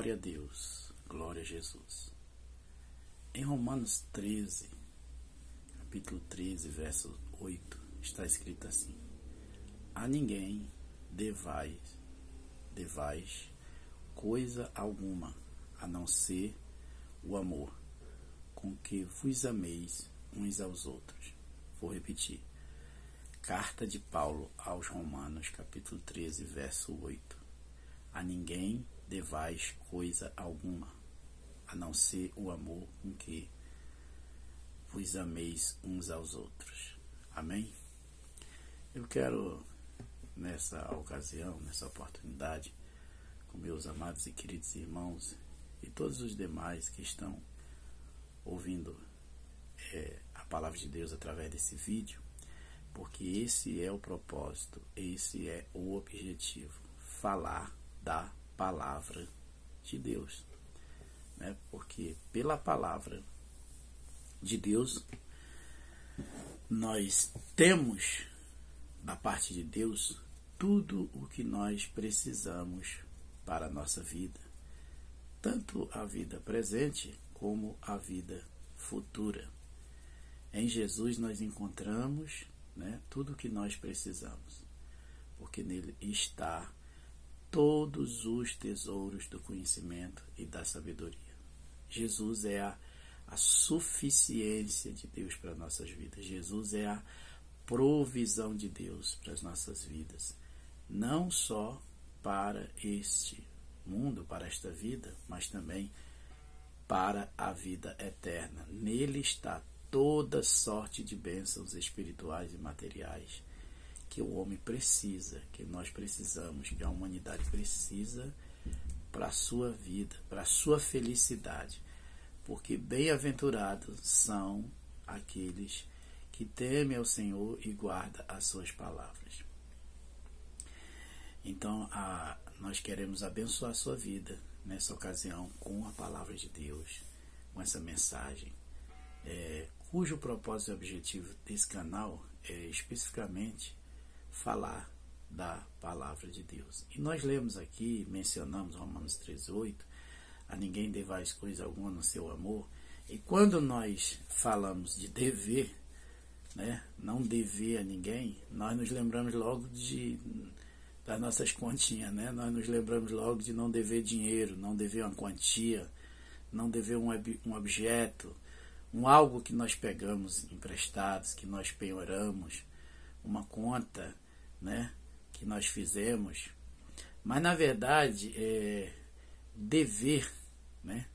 Glória a Deus, glória a Jesus. Em Romanos 13, capítulo 13, verso 8, está escrito assim: a ninguém devais coisa alguma, a não ser o amor, com que vos ameis uns aos outros. Vou repetir. Carta de Paulo aos Romanos, capítulo 13, verso 8. A ninguém devais coisa alguma, a não ser o amor com que vos ameis uns aos outros. Amém? Eu quero, nessa ocasião, nessa oportunidade, com meus amados e queridos irmãos e todos os demais que estão ouvindo a palavra de Deus através desse vídeo, porque esse é o propósito, esse é o objetivo, falar da palavra de Deus, né? Porque pela palavra de Deus nós temos da parte de Deus tudo o que nós precisamos para a nossa vida, tanto a vida presente como a vida futura. Em Jesus nós encontramos, né, tudo o que nós precisamos, porque nele está todos os tesouros do conhecimento e da sabedoria. Jesus é a suficiência de Deus para nossas vidas. Jesus é a provisão de Deus para as nossas vidas, não só para este mundo, para esta vida, mas também para a vida eterna. Nele está toda sorte de bênçãos espirituais e materiais que o homem precisa, que nós precisamos, que a humanidade precisa para a sua vida, para a sua felicidade. Porque bem-aventurados são aqueles que temem ao Senhor e guardam as suas palavras. Então, nós queremos abençoar a sua vida nessa ocasião com a palavra de Deus, com essa mensagem, cujo propósito e objetivo desse canal é especificamente falar da palavra de Deus. E nós lemos aqui, mencionamos Romanos 13:8, a ninguém devais coisa alguma no seu amor. E quando nós falamos de dever, né, não dever a ninguém, nós nos lembramos logo das nossas continhas, né? Nós nos lembramos logo de não dever dinheiro, não dever uma quantia, não dever um objeto, algo que nós pegamos emprestados, que nós penhoramos, uma conta, né, que nós fizemos. Mas na verdade dever, né,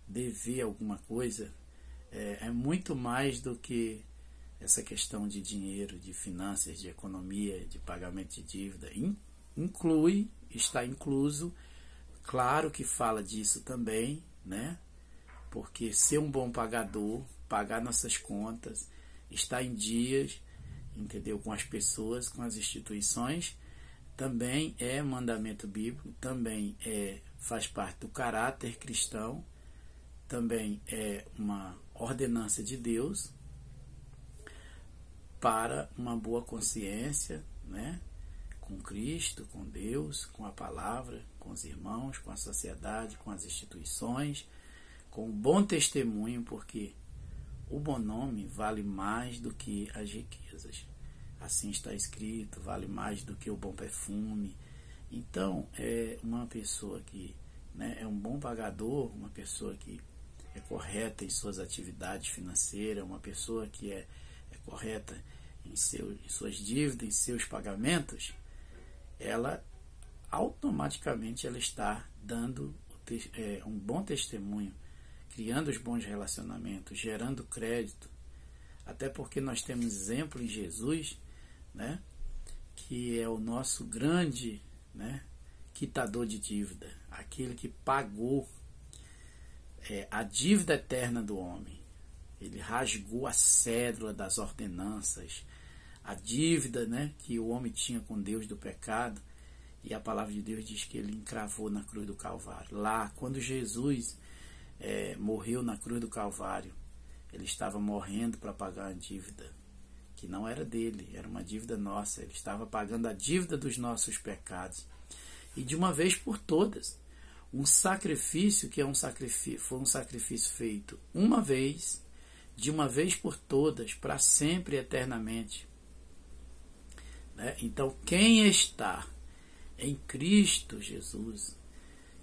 dever alguma coisa é muito mais do que essa questão de dinheiro, de finanças, de economia, de pagamento de dívida. Está incluso, claro que fala disso também, né? Porque ser um bom pagador, pagar nossas contas, estar em dias, entendeu? Com as pessoas, com as instituições, também é mandamento bíblico, também faz parte do caráter cristão, também é uma ordenança de Deus para uma boa consciência, né? Com Cristo, com Deus, com a palavra, com os irmãos, com a sociedade, com as instituições, com um bom testemunho, porque o bom nome vale mais do que as riquezas. Assim está escrito, vale mais do que o bom perfume. Então, é uma pessoa que, né, é um bom pagador, uma pessoa que é correta em suas atividades financeiras, uma pessoa que é correta em suas dívidas, em seus pagamentos, ela automaticamente ela está dando um bom testemunho, criando os bons relacionamentos, gerando crédito, até porque nós temos exemplo em Jesus, né, que é o nosso grande, né, quitador de dívida, aquele que pagou a dívida eterna do homem. Ele rasgou a cédula das ordenanças, a dívida, né, que o homem tinha com Deus do pecado, e a palavra de Deus diz que ele encravou na cruz do Calvário. Lá, quando Jesus morreu na cruz do Calvário, ele estava morrendo para pagar a dívida que não era dele, era uma dívida nossa. Ele estava pagando a dívida dos nossos pecados. E de uma vez por todas, um sacrifício que foi um sacrifício feito uma vez, de uma vez por todas, para sempre e eternamente. Né? Então, quem está em Cristo Jesus,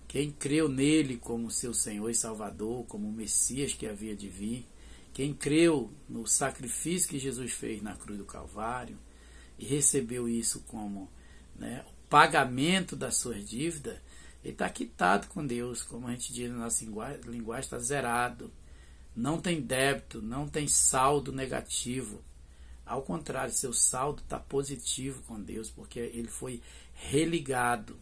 quem creu nele como seu Senhor e Salvador, como o Messias que havia de vir, quem creu no sacrifício que Jesus fez na cruz do Calvário e recebeu isso como, né, o pagamento das suas dívidas, ele está quitado com Deus, como a gente diz na nossa linguagem, está zerado. Não tem débito, não tem saldo negativo. Ao contrário, seu saldo está positivo com Deus, porque ele foi religado.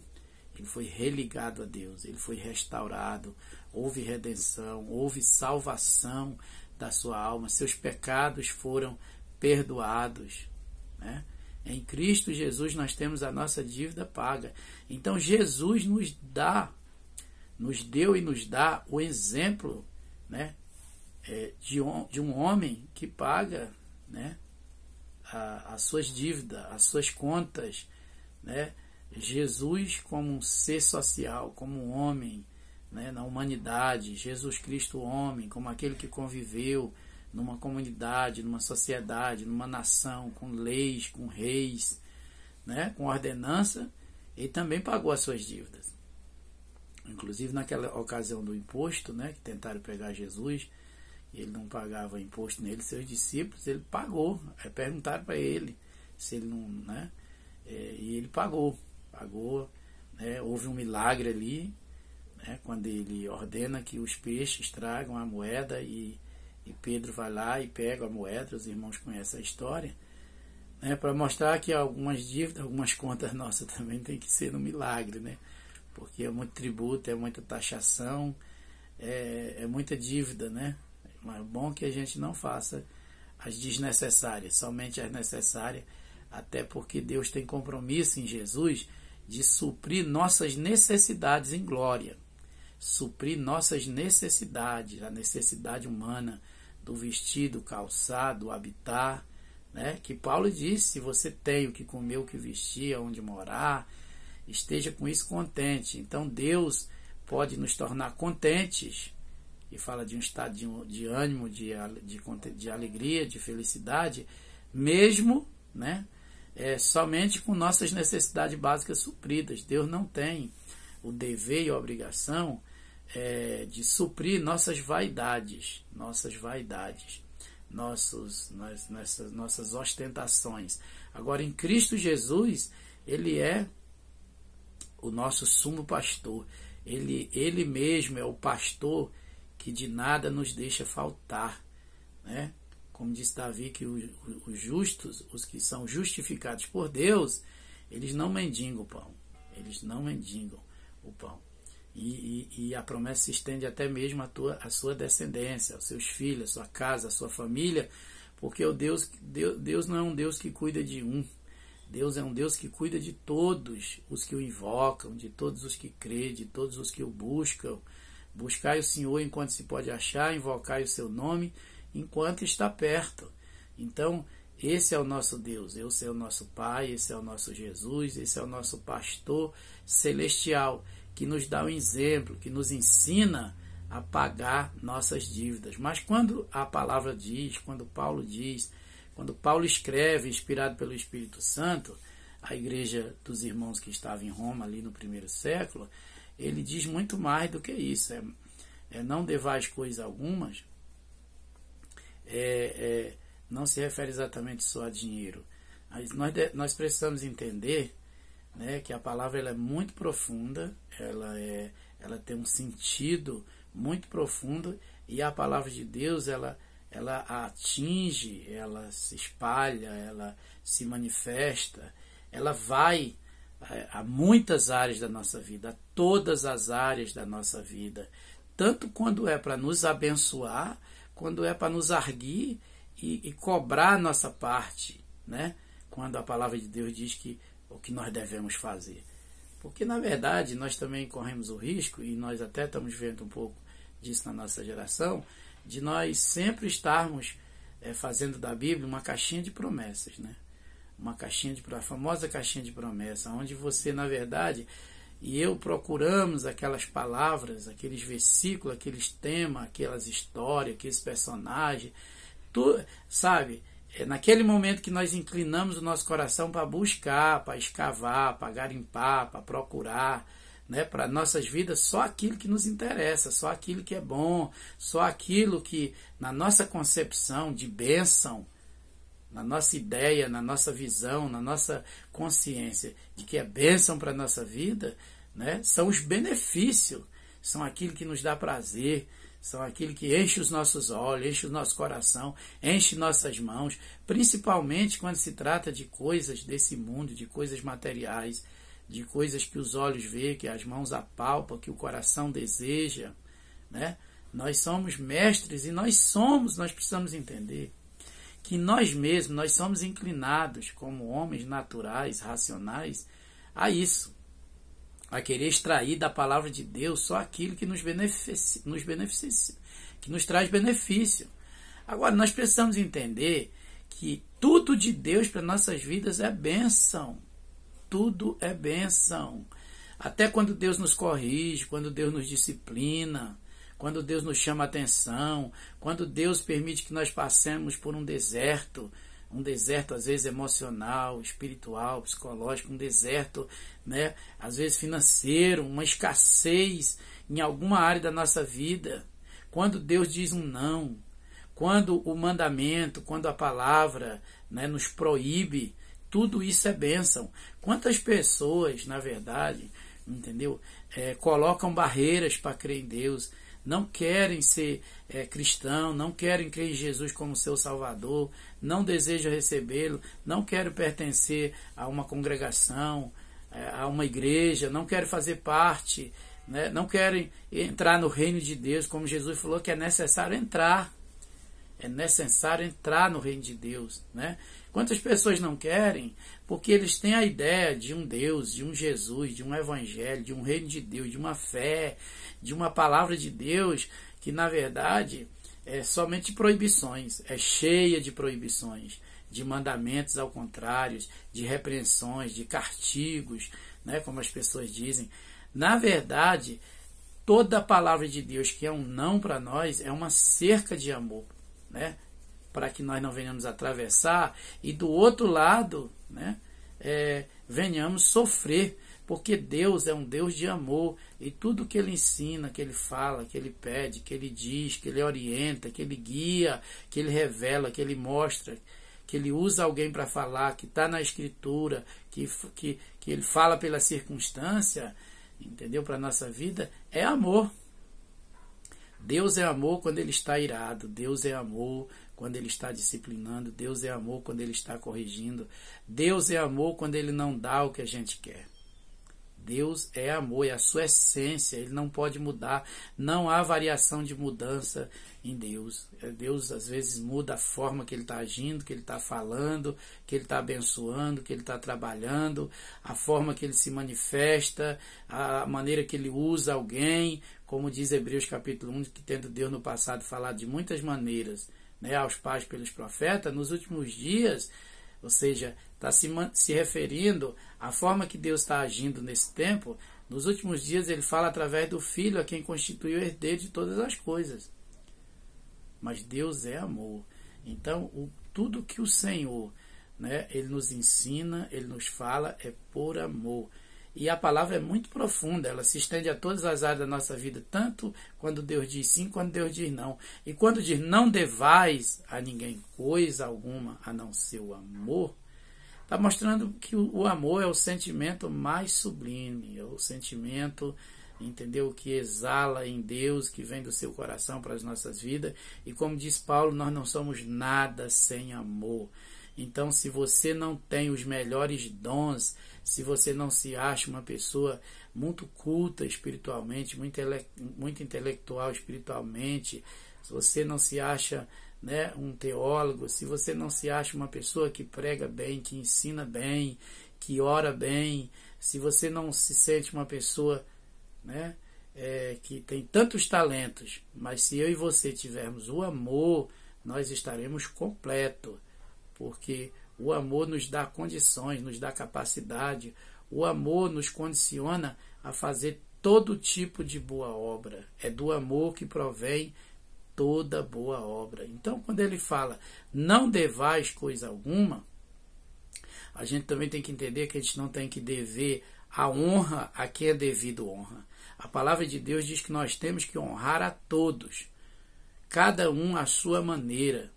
Ele foi religado a Deus, ele foi restaurado, houve redenção, houve salvação da sua alma, seus pecados foram perdoados, né? Em Cristo Jesus nós temos a nossa dívida paga. Então Jesus nos deu e nos dá o exemplo, né, de um homem que paga, né, as suas dívidas, as suas contas, né? Jesus como um ser social, como um homem, né, na humanidade, Jesus Cristo homem, como aquele que conviveu numa comunidade, numa sociedade, numa nação, com leis, com reis, né, com ordenança, ele também pagou as suas dívidas. Inclusive naquela ocasião do imposto, né, que tentaram pegar Jesus, ele não pagava imposto nele, seus discípulos, ele pagou. Perguntaram para ele se ele não, né, e ele pagou, né, houve um milagre ali, né, quando ele ordena que os peixes tragam a moeda e Pedro vai lá e pega a moeda. Os irmãos conhecem a história, né, para mostrar que algumas dívidas, algumas contas nossas também tem que ser no milagre, né, porque é muito tributo, é muita taxação, é muita dívida, né, mas é bom que a gente não faça as desnecessárias, somente as necessárias, até porque Deus tem compromisso em Jesus de suprir nossas necessidades em glória, suprir nossas necessidades, a necessidade humana do vestir, do calçar, do habitar, né? Que Paulo disse: se você tem o que comer, o que vestir, onde morar, esteja com isso contente. Então Deus pode nos tornar contentes, e fala de um estado de ânimo, de alegria, de felicidade, mesmo, né, somente com nossas necessidades básicas supridas. Deus não tem o dever e a obrigação de suprir nossas vaidades, nossas ostentações. Agora, em Cristo Jesus, ele é o nosso sumo pastor. Ele mesmo é o pastor que de nada nos deixa faltar, né? Como diz Davi, que os justos, os que são justificados por Deus, eles não mendigam o pão. Eles não mendigam o pão. E a promessa se estende até mesmo à sua descendência, aos seus filhos, à sua casa, à sua família, porque Deus não é um Deus que cuida de um. Deus é um Deus que cuida de todos os que o invocam, de todos os que creem, de todos os que o buscam. Buscai o Senhor enquanto se pode achar, invocai o seu nome enquanto está perto. Então, esse é o nosso Deus, esse é o nosso Pai, esse é o nosso Jesus, esse é o nosso pastor celestial, que nos dá um exemplo, que nos ensina a pagar nossas dívidas. Mas quando a palavra diz, quando Paulo diz, quando Paulo escreve, inspirado pelo Espírito Santo, a igreja dos irmãos que estava em Roma, ali no primeiro século, ele diz muito mais do que isso. Não devais coisa algumas, não se refere exatamente só a dinheiro. Mas nós precisamos entender, né, que a palavra ela é muito profunda, ela tem um sentido muito profundo, e a palavra de Deus ela atinge, ela se espalha, ela se manifesta, ela vai a muitas áreas da nossa vida, a todas as áreas da nossa vida, tanto quando é para nos abençoar, quando é para nos arguir e cobrar a nossa parte, né? Quando a palavra de Deus diz que o que nós devemos fazer. Porque, na verdade, nós também corremos o risco, e nós até estamos vendo um pouco disso na nossa geração, de nós sempre estarmos fazendo da Bíblia uma caixinha de promessas, né? A famosa caixinha de promessa, onde você, na verdade, e eu procuramos aquelas palavras, aqueles versículos, aqueles temas, aquelas histórias, aqueles personagens, sabe? É naquele momento que nós inclinamos o nosso coração para buscar, para escavar, para garimpar, para procurar, né, para nossas vidas só aquilo que nos interessa, só aquilo que é bom, só aquilo que na nossa concepção de bênção, na nossa ideia, na nossa visão, na nossa consciência de que é bênção para a nossa vida, né, são os benefícios, são aquilo que nos dá prazer, são aquilo que enche os nossos olhos, enche o nosso coração, enche nossas mãos, principalmente quando se trata de coisas desse mundo, de coisas materiais, de coisas que os olhos veem, que as mãos apalpam, que o coração deseja, né? Nós somos mestres e nós precisamos entender que nós mesmos, nós somos inclinados como homens naturais, racionais, a isso, a querer extrair da palavra de Deus só aquilo que nos beneficia, que nos traz benefício. Agora, nós precisamos entender que tudo de Deus para nossas vidas é bênção. Tudo é bênção. Até quando Deus nos corrige, quando Deus nos disciplina, quando Deus nos chama a atenção, quando Deus permite que nós passemos por um deserto às vezes emocional, espiritual, psicológico, um deserto, né, às vezes financeiro, uma escassez em alguma área da nossa vida. Quando Deus diz um não, quando o mandamento, quando a palavra, né, nos proíbe, tudo isso é bênção. Quantas pessoas, na verdade, entendeu? Colocam barreiras para crer em Deus, não querem ser cristão, não querem crer em Jesus como seu Salvador, não desejam recebê-lo, não querem pertencer a uma congregação, a uma igreja, não querem fazer parte, né? Não querem entrar no reino de Deus, como Jesus falou que é necessário entrar. É necessário entrar no reino de Deus, né? Quantas pessoas não querem? Porque eles têm a ideia de um Deus, de um Jesus, de um evangelho, de um reino de Deus, de uma fé, de uma palavra de Deus, que na verdade é somente proibições, é cheia de proibições, de mandamentos ao contrário, de repreensões, de castigos, né, como as pessoas dizem. Na verdade, toda a palavra de Deus que é um não para nós é uma cerca de amor, né, para que nós não venhamos atravessar e do outro lado, né, venhamos sofrer, porque Deus é um Deus de amor e tudo que Ele ensina, que Ele fala, que Ele pede, que Ele diz, que Ele orienta, que Ele guia, que Ele revela, que Ele mostra, que Ele usa alguém para falar, que está na Escritura, que Ele fala pela circunstância, entendeu? Para a nossa vida, é amor. Deus é amor quando Ele está irado, Deus é amor quando Ele está disciplinando, Deus é amor quando Ele está corrigindo, Deus é amor quando Ele não dá o que a gente quer. Deus é amor, é a sua essência, Ele não pode mudar, não há variação de mudança em Deus. Deus às vezes muda a forma que Ele está agindo, que Ele está falando, que Ele está abençoando, que Ele está trabalhando, a forma que Ele se manifesta, a maneira que Ele usa alguém, como diz Hebreus capítulo 1, que tendo Deus no passado falado de muitas maneiras, né, aos pais pelos profetas, nos últimos dias, ou seja, está se referindo à forma que Deus está agindo nesse tempo. Nos últimos dias Ele fala através do Filho, a quem constituiu o herdeiro de todas as coisas. Mas Deus é amor. Então, tudo que o Senhor, né, Ele nos ensina, Ele nos fala, é por amor. E a palavra é muito profunda, ela se estende a todas as áreas da nossa vida, tanto quando Deus diz sim, quando Deus diz não. E quando diz não devais a ninguém coisa alguma a não ser o amor, está mostrando que o amor é o sentimento mais sublime, é o sentimento, entendeu, que exala em Deus, que vem do seu coração para as nossas vidas. E como diz Paulo, nós não somos nada sem amor. Então, se você não tem os melhores dons, se você não se acha uma pessoa muito culta espiritualmente, muito intelectual espiritualmente, se você não se acha, né, um teólogo, se você não se acha uma pessoa que prega bem, que ensina bem, que ora bem, se você não se sente uma pessoa, né, que tem tantos talentos, mas se eu e você tivermos o amor, nós estaremos completos. Porque o amor nos dá condições, nos dá capacidade, o amor nos condiciona a fazer todo tipo de boa obra. É do amor que provém toda boa obra. Então, quando ele fala, não devais coisa alguma, a gente também tem que entender que a gente não tem que dever a honra a quem é devido honra. A palavra de Deus diz que nós temos que honrar a todos, cada um à sua maneira.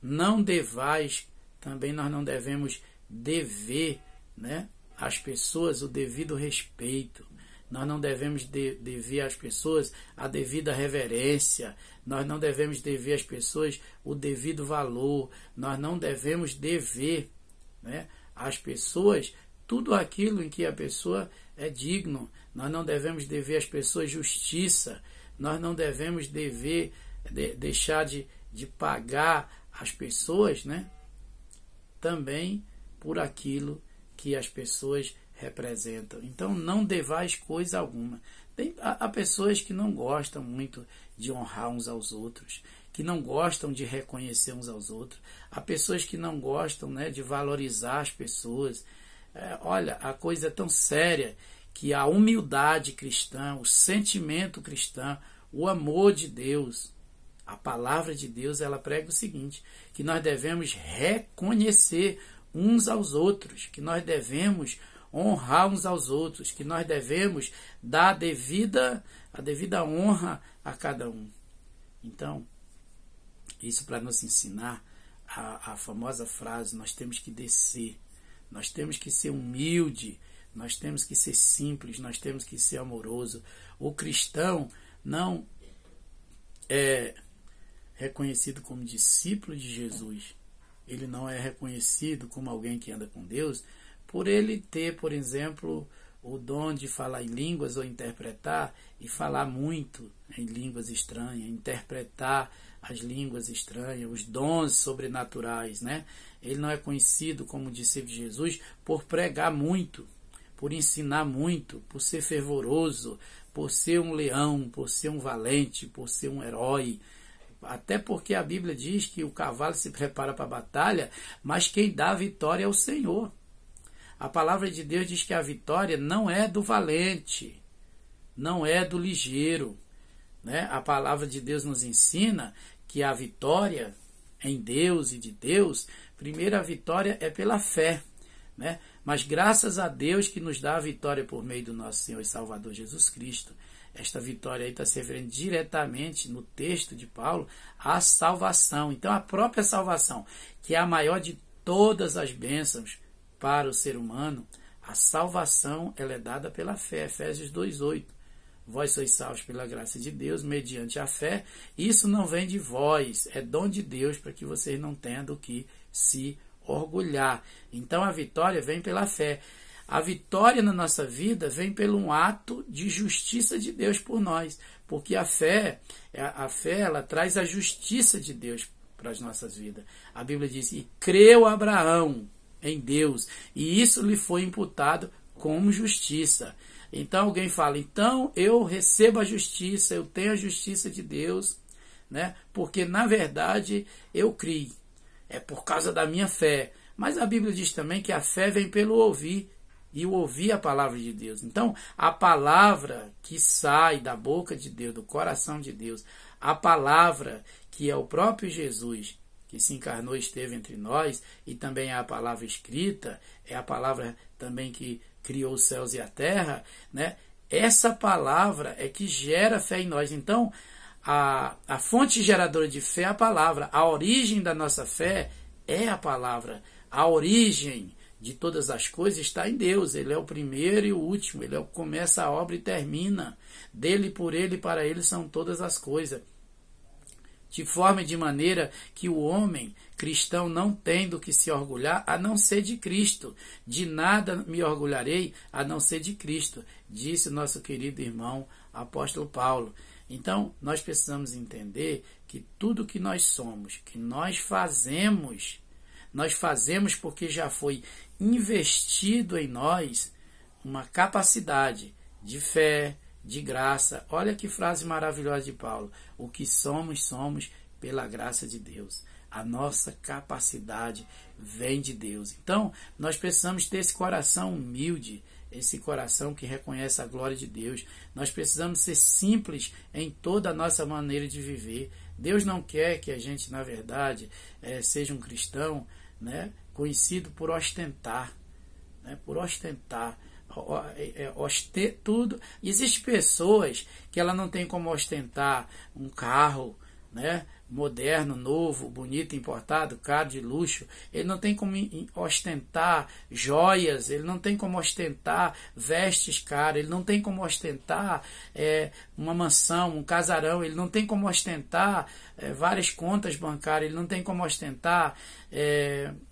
Não devais, também nós não devemos dever, né, às pessoas o devido respeito. Nós não devemos dever às pessoas a devida reverência. Nós não devemos dever às pessoas o devido valor. Nós não devemos dever, né, às pessoas tudo aquilo em que a pessoa é digno. Nós não devemos dever às pessoas justiça. Nós não devemos deixar de pagar as pessoas, né, também por aquilo que as pessoas representam. Então, não devais coisa alguma. Há pessoas que não gostam muito de honrar uns aos outros, que não gostam de reconhecer uns aos outros. Há pessoas que não gostam, né, de valorizar as pessoas. Olha, a coisa é tão séria que a humildade cristã, o sentimento cristão, o amor de Deus, a palavra de Deus, ela prega o seguinte, que nós devemos reconhecer uns aos outros, que nós devemos honrar uns aos outros, que nós devemos dar a devida honra a cada um. Então, isso para nos ensinar a famosa frase, nós temos que descer, nós temos que ser humilde, nós temos que ser simples, nós temos que ser amoroso. O cristão não é reconhecido como discípulo de Jesus, ele não é reconhecido como alguém que anda com Deus por ele ter, por exemplo, o dom de falar em línguas ou interpretar e falar muito em línguas estranhas, interpretar as línguas estranhas, os dons sobrenaturais, né? Ele não é conhecido como discípulo de Jesus por pregar muito, por ensinar muito, por ser fervoroso, por ser um leão, por ser um valente, por ser um herói. Até porque a Bíblia diz que o cavalo se prepara para a batalha, mas quem dá a vitória é o Senhor. A palavra de Deus diz que a vitória não é do valente, não é do ligeiro, né? A palavra de Deus nos ensina que a vitória em Deus e de Deus, primeiro a vitória é pela fé, né? Mas graças a Deus que nos dá a vitória por meio do nosso Senhor e Salvador Jesus Cristo. Esta vitória aí está se referindo diretamente no texto de Paulo à salvação. Então a própria salvação, que é a maior de todas as bênçãos para o ser humano, a salvação ela é dada pela fé. Efésios 2:8. Vós sois salvos pela graça de Deus, mediante a fé. Isso não vem de vós, é dom de Deus, para que vocês não tenham do que se orgulhar. Então a vitória vem pela fé. A vitória na nossa vida vem pelo um ato de justiça de Deus por nós, porque a fé ela traz a justiça de Deus para as nossas vidas. A Bíblia diz: e creu Abraão em Deus, e isso lhe foi imputado como justiça. Então alguém fala, então eu recebo a justiça, eu tenho a justiça de Deus, né? Porque na verdade eu criei, é por causa da minha fé. Mas a Bíblia diz também que a fé vem pelo ouvir, e o ouvir a palavra de Deus. Então a palavra que sai da boca de Deus, do coração de Deus, a palavra que é o próprio Jesus, que se encarnou e esteve entre nós, e também é a palavra escrita, é a palavra também que criou os céus e a terra, né? Essa palavra é que gera fé em nós. Então, a fonte geradora de fé é a palavra. A origem da nossa fé é a palavra. A origem de todas as coisas está em Deus. Ele é o primeiro e o último. Ele é o que começa a obra e termina. Dele, por ele e para ele são todas as coisas. De forma e de maneira que o homem cristão não tem do que se orgulhar a não ser de Cristo. De nada me orgulharei a não ser de Cristo, disse o nosso querido irmão apóstolo Paulo. Então, nós precisamos entender que tudo que nós somos, que nós fazemos porque já foi investido em nós uma capacidade de fé, de graça. Olha que frase maravilhosa de Paulo. O que somos, somos pela graça de Deus. A nossa capacidade vem de Deus. Então, nós precisamos ter esse coração humilde, esse coração que reconhece a glória de Deus. Nós precisamos ser simples em toda a nossa maneira de viver. Deus não quer que a gente, na verdade, seja um cristão, né, conhecido por ostentar, né, por ostentar. Tudo. Existem pessoas que ela não tem como ostentar um carro, né, moderno, novo, bonito, importado, caro, de luxo. Ele não tem como ostentar joias, ele não tem como ostentar vestes caras, ele não tem como ostentar uma mansão, um casarão, ele não tem como ostentar várias contas bancárias, ele não tem como ostentar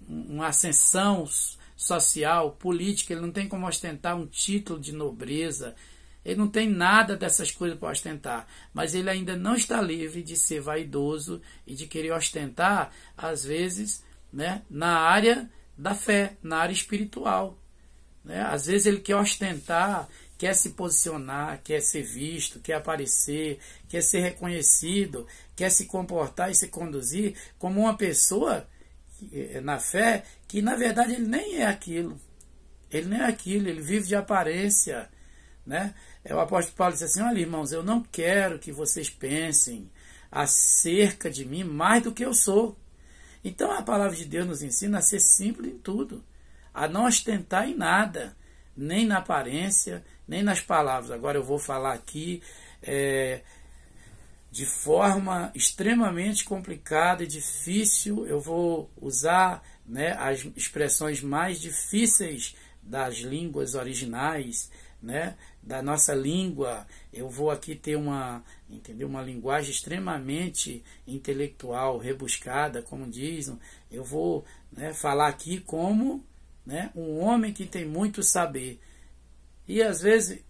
uma ascensão social, política, ele não tem como ostentar um título de nobreza. Ele não tem nada dessas coisas para ostentar, mas ele ainda não está livre de ser vaidoso e de querer ostentar, às vezes, né, na área da fé, na área espiritual. Né? Às vezes ele quer ostentar, quer se posicionar, quer ser visto, quer aparecer, quer ser reconhecido, quer se comportar e se conduzir como uma pessoa na fé que, na verdade, ele nem é aquilo. Ele nem é aquilo, ele vive de aparência, né? O apóstolo Paulo disse assim: olha, irmãos, eu não quero que vocês pensem acerca de mim mais do que eu sou. Então a palavra de Deus nos ensina a ser simples em tudo, a não ostentar em nada, nem na aparência, nem nas palavras. Agora eu vou falar aqui de forma extremamente complicada e difícil. Eu vou usar, né, as expressões mais difíceis das línguas originais, né, da nossa língua. Eu vou aqui ter uma linguagem extremamente intelectual, rebuscada, como dizem. Eu vou, né, falar aqui como, né, um homem que tem muito saber. E às vezes,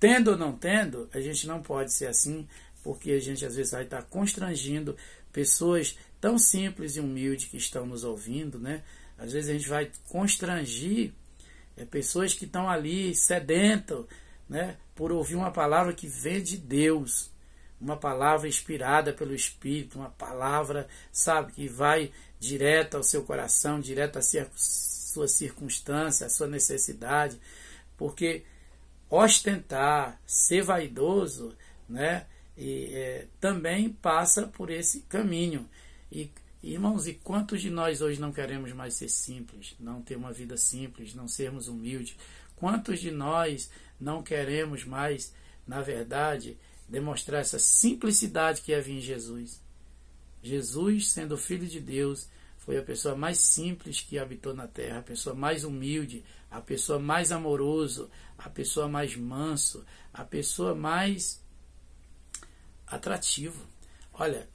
tendo ou não tendo, a gente não pode ser assim, porque a gente às vezes vai estar constrangindo pessoas tão simples e humildes que estão nos ouvindo, né? Às vezes a gente vai constrangir pessoas que estão ali sedentas, né, por ouvir uma palavra que vem de Deus, uma palavra inspirada pelo Espírito, uma palavra, sabe, que vai direto ao seu coração, direto à sua circunstância, à sua necessidade, porque ostentar, ser vaidoso, né, também passa por esse caminho. Irmãos, e quantos de nós hoje não queremos mais ser simples, não ter uma vida simples, não sermos humildes? Quantos de nós não queremos mais, na verdade, demonstrar essa simplicidade que havia em Jesus? Jesus, sendo Filho de Deus, foi a pessoa mais simples que habitou na terra, a pessoa mais humilde, a pessoa mais amorosa, a pessoa mais manso, a pessoa mais atrativa. Olha,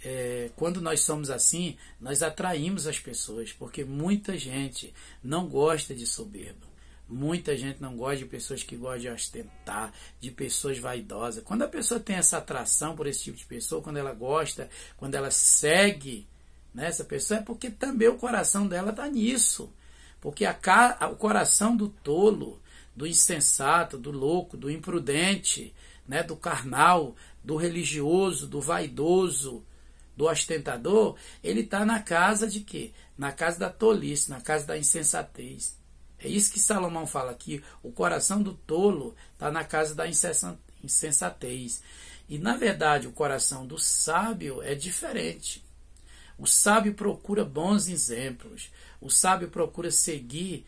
quando nós somos assim, nós atraímos as pessoas, porque muita gente não gosta de soberba. Muita gente não gosta de pessoas que gostam de ostentar, de pessoas vaidosas. Quando a pessoa tem essa atração por esse tipo de pessoa, quando ela gosta, quando ela segue, né, essa pessoa, é porque também o coração dela está nisso. Porque o coração do tolo, do insensato, do louco, do imprudente, né, do carnal, do religioso, do vaidoso, do ostentador, ele está na casa de quê? Na casa da tolice, na casa da insensatez. É isso que Salomão fala aqui. O coração do tolo está na casa da insensatez. E, na verdade, o coração do sábio é diferente. O sábio procura bons exemplos. O sábio procura seguir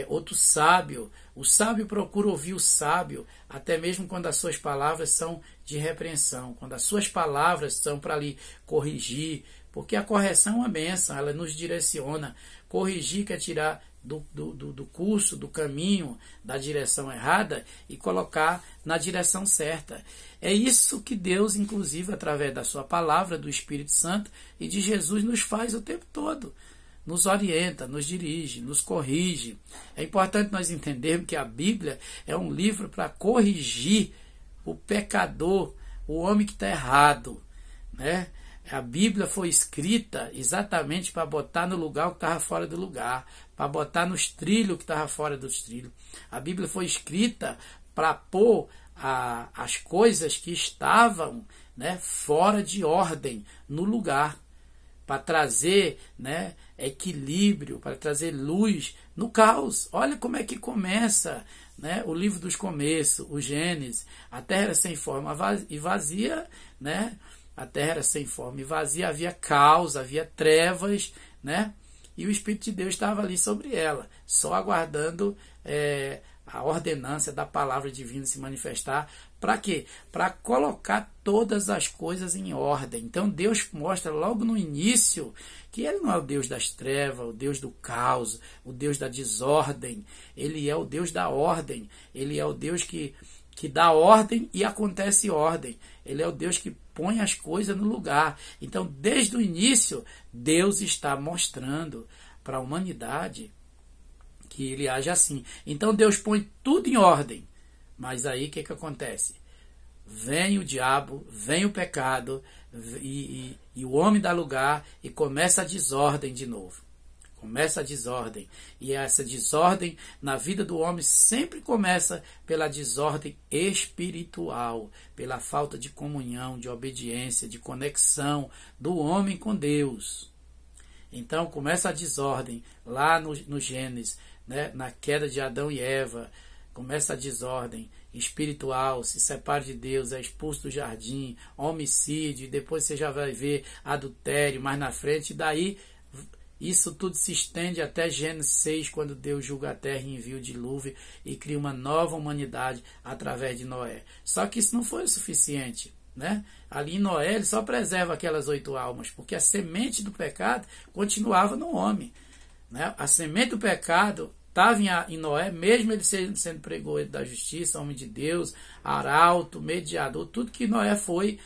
outro sábio. O sábio procura ouvir o sábio, até mesmo quando as suas palavras são de repreensão, quando as suas palavras são para lhe corrigir, porque a correção é uma bênção, ela nos direciona. Corrigir quer tirar do curso, do caminho, da direção errada e colocar na direção certa. É isso que Deus, inclusive, através da sua palavra, do Espírito Santo e de Jesus, nos faz o tempo todo. Nos orienta, nos dirige, nos corrige. É importante nós entendermos que a Bíblia é um livro para corrigir o pecador, o homem que está errado, né? A Bíblia foi escrita exatamente para botar no lugar o que estava fora do lugar, para botar nos trilhos o que estava fora dos trilhos. A Bíblia foi escrita para pôr as coisas que estavam, né, fora de ordem no lugar, para trazer, né, equilíbrio, para trazer luz no caos. Olha como é que começa, né, o livro dos começos, o Gênesis, a terra era sem forma e vazia, né? A terra era sem forma e vazia, havia caos, havia trevas, né? E o Espírito de Deus estava ali sobre ela, só aguardando a ordenância da palavra divina se manifestar. Para quê? Para colocar todas as coisas em ordem. Então Deus mostra logo no início que Ele não é o Deus das trevas, o Deus do caos, o Deus da desordem. Ele é o Deus da ordem. Ele é o Deus que dá ordem e acontece ordem. Ele é o Deus que põe as coisas no lugar. Então, desde o início, Deus está mostrando para a humanidade que Ele age assim. Então, Deus põe tudo em ordem. Mas aí, o que acontece? Vem o diabo, vem o pecado, e o homem dá lugar e começa a desordem de novo. Começa a desordem. E essa desordem na vida do homem sempre começa pela desordem espiritual, pela falta de comunhão, de obediência, de conexão do homem com Deus. Então começa a desordem lá no Gênesis, né? Na queda de Adão e Eva. Começa a desordem espiritual, se separa de Deus, é expulso do jardim, homicídio, e depois você já vai ver adultério mais na frente, e daí isso tudo se estende até Gênesis 6, quando Deus julga a terra e envia o dilúvio e cria uma nova humanidade através de Noé. Só que isso não foi o suficiente, né? Ali em Noé ele só preserva aquelas 8 almas, porque a semente do pecado continuava no homem, né? A semente do pecado estava em Noé, mesmo ele sendo pregoeiro da justiça, homem de Deus, arauto, mediador, tudo que Noé foi,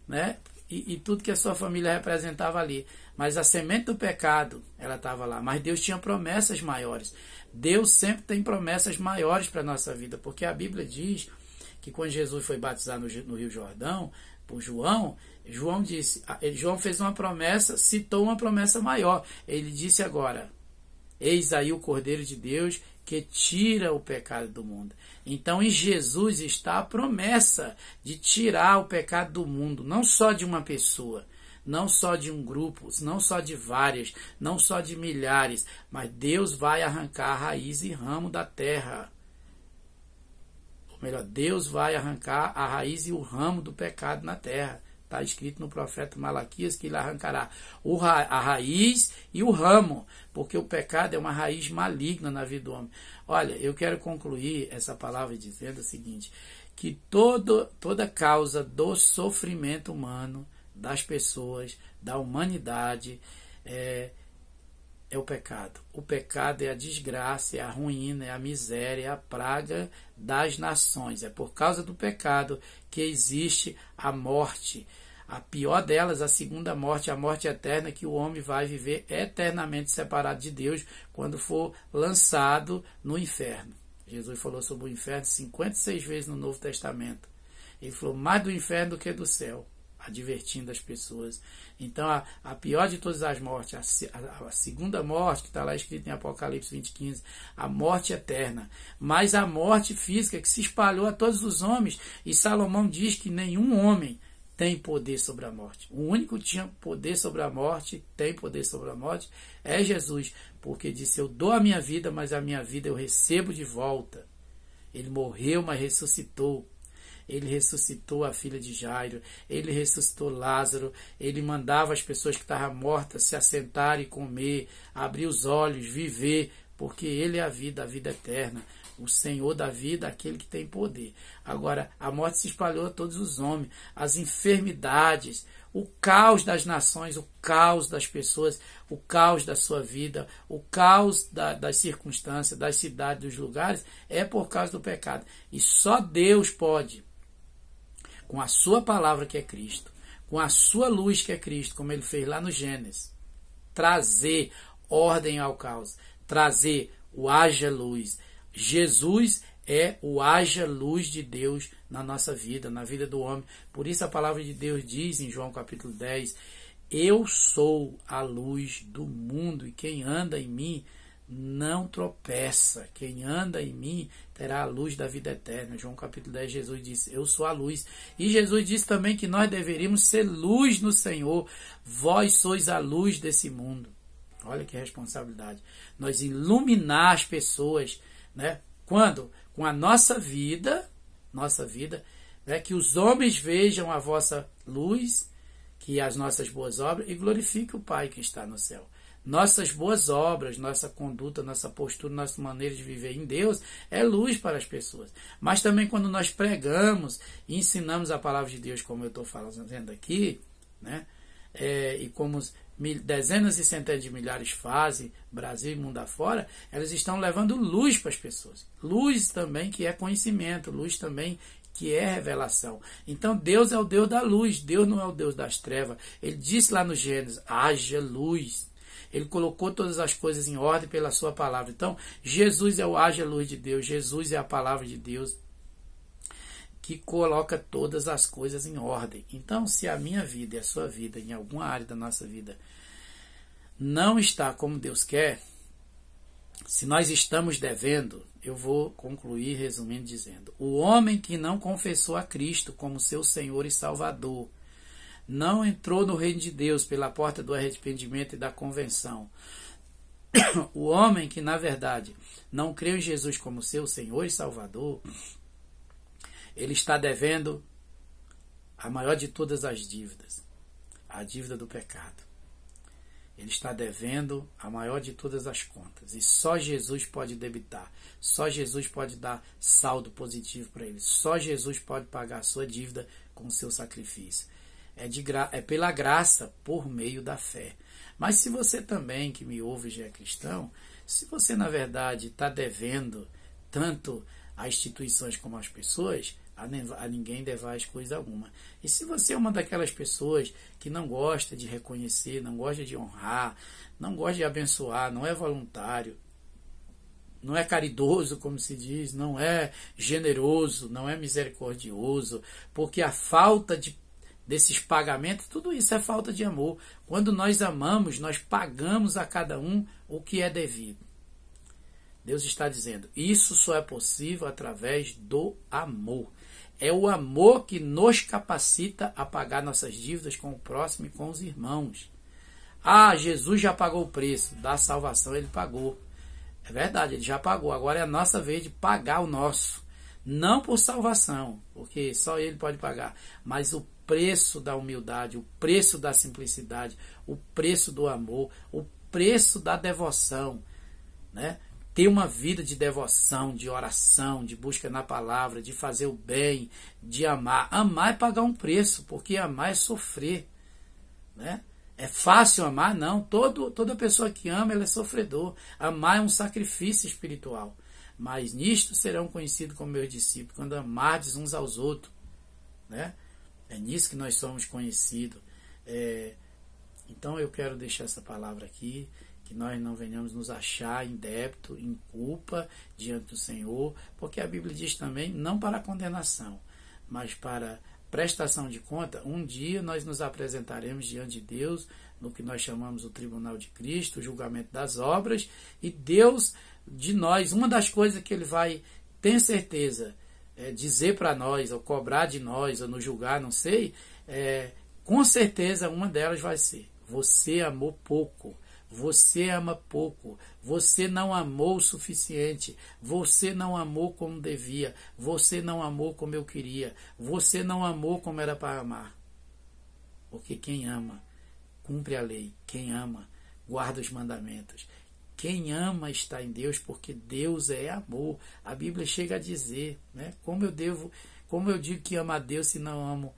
né? E tudo que a sua família representava ali. Mas a semente do pecado, ela estava lá. Mas Deus tinha promessas maiores. Deus sempre tem promessas maiores para a nossa vida. Porque a Bíblia diz que quando Jesus foi batizado no Rio Jordão, por João João fez uma promessa, citou uma promessa maior. Ele disse agora: eis aí o Cordeiro de Deus que tira o pecado do mundo. Então em Jesus está a promessa de tirar o pecado do mundo, não só de uma pessoa, não só de um grupo, não só de várias, não só de milhares, mas Deus vai arrancar a raiz e ramo da terra. Ou melhor, Deus vai arrancar a raiz e o ramo do pecado na terra. Está escrito no profeta Malaquias que ele arrancará a raiz e o ramo, porque o pecado é uma raiz maligna na vida do homem. Olha, eu quero concluir essa palavra dizendo o seguinte, que toda causa do sofrimento humano, das pessoas, da humanidade, é o pecado. O pecado é a desgraça, é a ruína, é a miséria, é a praga das nações. É por causa do pecado que existe a morte. A pior delas, a segunda morte, a morte eterna, que o homem vai viver eternamente separado de Deus quando for lançado no inferno. Jesus falou sobre o inferno 56 vezes no Novo Testamento. Ele falou mais do inferno do que do céu, advertindo as pessoas. Então, a pior de todas as mortes, a segunda morte, que está lá escrito em Apocalipse 20:15, a morte eterna. Mas a morte física que se espalhou a todos os homens, e Salomão diz que nenhum homem tem poder sobre a morte. O único que tinha poder sobre a morte, tem poder sobre a morte, é Jesus, porque disse: eu dou a minha vida, mas a minha vida eu recebo de volta. Ele morreu, mas ressuscitou. Ele ressuscitou a filha de Jairo, ele ressuscitou Lázaro, ele mandava as pessoas que estavam mortas se assentarem e comer, abrir os olhos, viver, porque ele é a vida eterna, o Senhor da vida, aquele que tem poder. Agora, a morte se espalhou a todos os homens, as enfermidades, o caos das nações, o caos das pessoas, o caos da sua vida, o caos das circunstâncias, das cidades, dos lugares, é por causa do pecado. E só Deus pode, com a sua palavra que é Cristo, com a sua luz que é Cristo, como ele fez lá no Gênesis, trazer ordem ao caos, trazer o haja luz. Jesus é o haja luz de Deus na nossa vida, na vida do homem. Por isso a palavra de Deus diz em João capítulo 10, eu sou a luz do mundo e quem anda em mim não tropeça. Quem anda em mim terá a luz da vida eterna. João capítulo 10, Jesus disse, eu sou a luz. E Jesus disse também que nós deveríamos ser luz no Senhor. Vós sois a luz desse mundo. Olha que responsabilidade. Nós iluminar as pessoas, né? Quando com a nossa vida, né, que os homens vejam a vossa luz, que as nossas boas obras, e glorifique o Pai que está no céu. Nossas boas obras, nossa conduta, nossa postura, nossa maneira de viver em Deus é luz para as pessoas. Mas também quando nós pregamos e ensinamos a palavra de Deus, como eu estou falando aqui, né, e como dezenas e centenas de milhares fazem, Brasil e mundo afora, elas estão levando luz para as pessoas. Luz também que é conhecimento, luz também que é revelação. Então Deus é o Deus da luz, Deus não é o Deus das trevas. Ele disse lá no Gênesis, haja luz. Ele colocou todas as coisas em ordem pela sua palavra. Então, Jesus é o haja luz de Deus, Jesus é a palavra de Deus que coloca todas as coisas em ordem. Então, se a minha vida e a sua vida, em alguma área da nossa vida, não está como Deus quer, se nós estamos devendo, eu vou concluir resumindo dizendo, o homem que não confessou a Cristo como seu Senhor e Salvador, não entrou no reino de Deus pela porta do arrependimento e da convenção. O homem que, na verdade, não creu em Jesus como seu Senhor e Salvador, ele está devendo a maior de todas as dívidas, a dívida do pecado. Ele está devendo a maior de todas as contas. E só Jesus pode debitar. Só Jesus pode dar saldo positivo para ele. Só Jesus pode pagar a sua dívida com o seu sacrifício. É pela graça, por meio da fé. Mas se você também, que me ouve, já é cristão, se você, na verdade, está devendo tanto a instituições como às pessoas, a ninguém devais coisa alguma. E se você é uma daquelas pessoas que não gosta de reconhecer, não gosta de honrar, não gosta de abençoar, não é voluntário, não é caridoso, como se diz, não é generoso, não é misericordioso, porque a falta desses pagamentos, tudo isso é falta de amor. Quando nós amamos, nós pagamos a cada um o que é devido. Deus está dizendo, isso só é possível através do amor. É o amor que nos capacita a pagar nossas dívidas com o próximo e com os irmãos. Ah, Jesus já pagou o preço da salvação, ele pagou. É verdade, ele já pagou. Agora é a nossa vez de pagar o nosso. Não por salvação, porque só ele pode pagar, mas o preço da humildade, o preço da simplicidade, o preço do amor, o preço da devoção, né? Ter uma vida de devoção, de oração, de busca na palavra, de fazer o bem, de amar. Amar é pagar um preço, porque amar é sofrer, né? É fácil amar? Não. Toda pessoa que ama, ela é sofredor. Amar é um sacrifício espiritual. Mas nisto serão conhecidos como meus discípulos, quando amardes uns aos outros, né? É nisso que nós somos conhecidos. Então eu quero deixar essa palavra aqui, que nós não venhamos nos achar em débito, em culpa diante do Senhor, porque a Bíblia diz também, não para condenação, mas para prestação de conta. Um dia nós nos apresentaremos diante de Deus, no que nós chamamos o Tribunal de Cristo, o julgamento das obras, e Deus, de nós, uma das coisas que Ele vai, ter certeza, dizer para nós, ou cobrar de nós, ou nos julgar, não sei, com certeza uma delas vai ser, você amou pouco. Você ama pouco, você não amou o suficiente, você não amou como devia, você não amou como eu queria, você não amou como era para amar. Porque quem ama, cumpre a lei, quem ama, guarda os mandamentos. Quem ama está em Deus, porque Deus é amor. A Bíblia chega a dizer, né? Como eu digo que amo a Deus se não amo,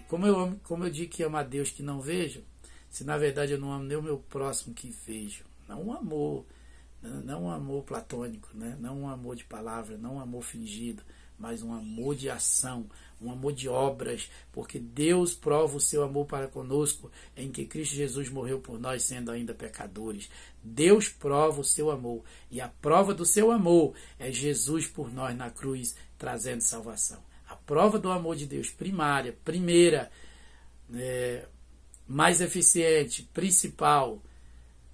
como eu digo que amo a Deus que não vejo, se na verdade eu não amo nem o meu próximo que vejo. Não um amor platônico, né? Não um amor de palavra, não um amor fingido, mas um amor de ação, um amor de obras, porque Deus prova o seu amor para conosco em que Cristo Jesus morreu por nós, sendo ainda pecadores. Deus prova o seu amor, e a prova do seu amor é Jesus por nós na cruz, trazendo salvação. A prova do amor de Deus, primeira, mais eficiente, principal,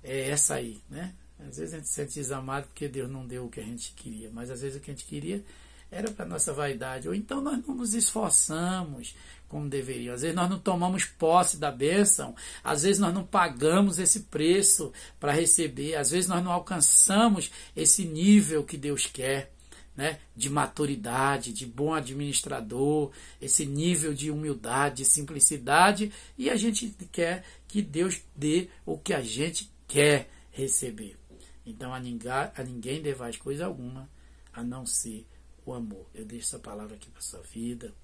é essa aí, né? Às vezes a gente se sente desamado porque Deus não deu o que a gente queria, mas às vezes o que a gente queria era para nossa vaidade, ou então nós não nos esforçamos como deveriam, às vezes nós não tomamos posse da bênção, às vezes nós não pagamos esse preço para receber, às vezes nós não alcançamos esse nível que Deus quer, né, de maturidade, de bom administrador, esse nível de humildade, de simplicidade, e a gente quer que Deus dê o que a gente quer receber. Então a ninguém devais coisa alguma a não ser o amor. Eu deixo essa palavra aqui para a sua vida.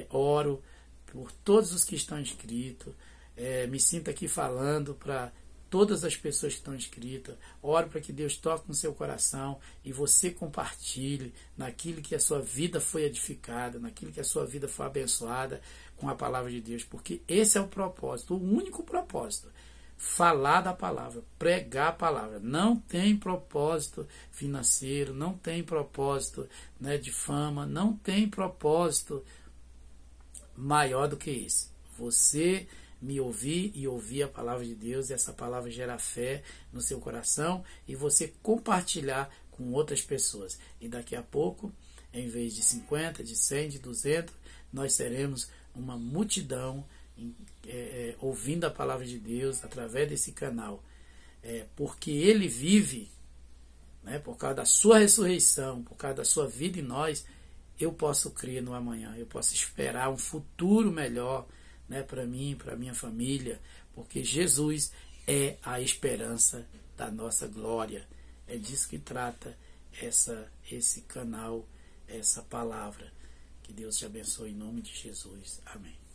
Oro por todos os que estão inscritos. Me sinto aqui falando para todas as pessoas que estão inscritas. Oro para que Deus toque no seu coração e você compartilhe naquilo que a sua vida foi edificada, naquilo que a sua vida foi abençoada com a palavra de Deus, porque esse é o propósito, o único propósito. Falar da palavra, pregar a palavra. Não tem propósito financeiro, não tem propósito, né, de fama, não tem propósito maior do que esse. Você me ouvir e ouvir a palavra de Deus, e essa palavra gera fé no seu coração, e você compartilhar com outras pessoas. E daqui a pouco, em vez de 50, de 100, de 200, nós seremos uma multidão ouvindo a palavra de Deus através desse canal. Porque Ele vive, né, por causa da sua ressurreição, por causa da sua vida em nós, eu posso crer no amanhã, eu posso esperar um futuro melhor, né, para mim, para minha família, porque Jesus é a esperança da nossa glória. É disso que trata esse canal, essa palavra. Que Deus te abençoe em nome de Jesus. Amém.